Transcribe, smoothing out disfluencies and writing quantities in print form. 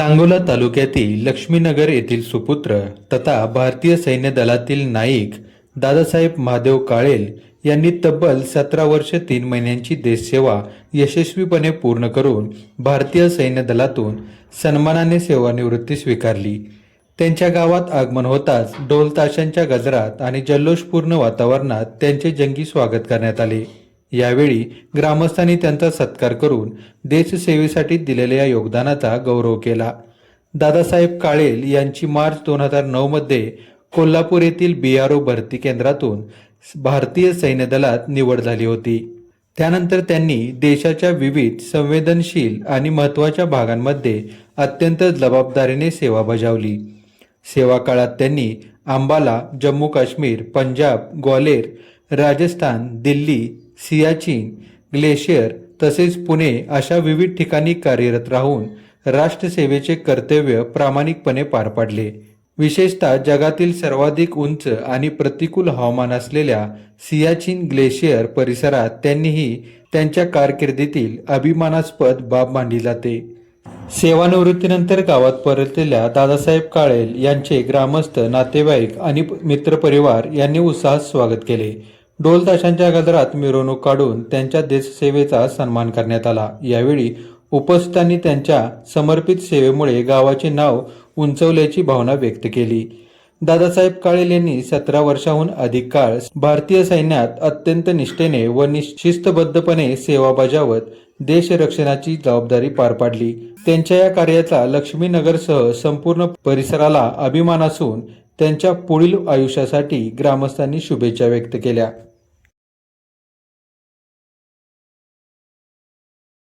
सांगोला तालुक्यातील लक्ष्मीनगर येथील सुपुत्र तथा भारतीय सैन्य दलातील नाईक दादासाहेब महादेव काळेल यांनी तब्बल 17 वर्ष 3 महिन्यांची देशसेवा यशस्वीपणे पूर्ण करून भारतीय सैन्य दलातून सन्मानाने सेवानिवृत्ती स्वीकारली। त्यांच्या गावात आगमन होताच ढोल ताशांच्या गजरात आणि जल्लोषपूर्ण वातावरणात त्यांचे जंगी स्वागत करण्यात आले। यावेळी ग्रामस्थांनी त्यांचा सत्कार करून देशसेवेसाठी दिलेल्या योगदानाचा गौरव केला। दादासाहेब काळेल यांची मार्च 2009 मध्ये कोल्हापूर येथील BRO भरती केंद्रातून भारतीय सैन्य दलात निवड झाली होती। त्यानंतर त्यांनी देशाच्या विविध संवेदनशील आणि महत्त्वाच्या भागांमध्ये अत्यंत जबाबदारीने सेवा बजावली। सेवा काळात त्यांनी अंबाला, जम्मू काश्मीर, पंजाब, ग्वालेर, राजस्थान, दिल्ली, सियाचीन, ग्लेशियर तसेच पुणे अशा विविध ठिकाणी कार्यरत राहून राष्ट्रसेवेचे कर्तव्य प्रामाणिकपणे पार पाडले। विशेषतः जगातील सर्वाधिक उंच आणि प्रतिकूल हवामान असलेल्या सियाचीन ग्लेशियर परिसरात त्यांनीही त्यांच्या कारकिर्दीतील अभिमानास्पद बाब मांडली जाते। सेवानिवृत्तीनंतर गावात परतलेल्या दादासाहेब काळेल यांचे ग्रामस्थ, नातेवाईक आणि मित्रपरिवार यांनी उत्साहात स्वागत केले। ढोल ताशांच्या गजरात मिरवणूक काढून त्यांच्या देशसेवेचा सन्मान करण्यात आला। यावेळी उपस्थितांनी त्यांच्या समर्पित सेवेमुळे गावाचे नाव उंचवल्याची भावना व्यक्त केली। दादासाहेब काळेल यांनी 17 वर्षांहून अधिक काळ भारतीय सैन्यात अत्यंत निष्ठेने व शिस्तबद्धपणे सेवा बजावत देश रक्षणाची जबाबदारी पार पाडली। त्यांच्या या कार्याचा लक्ष्मीनगरसह संपूर्ण परिसराला अभिमान असून त्यांच्या पुढील आयुष्यासाठी ग्रामस्थांनी शुभेच्छा व्यक्त केल्या।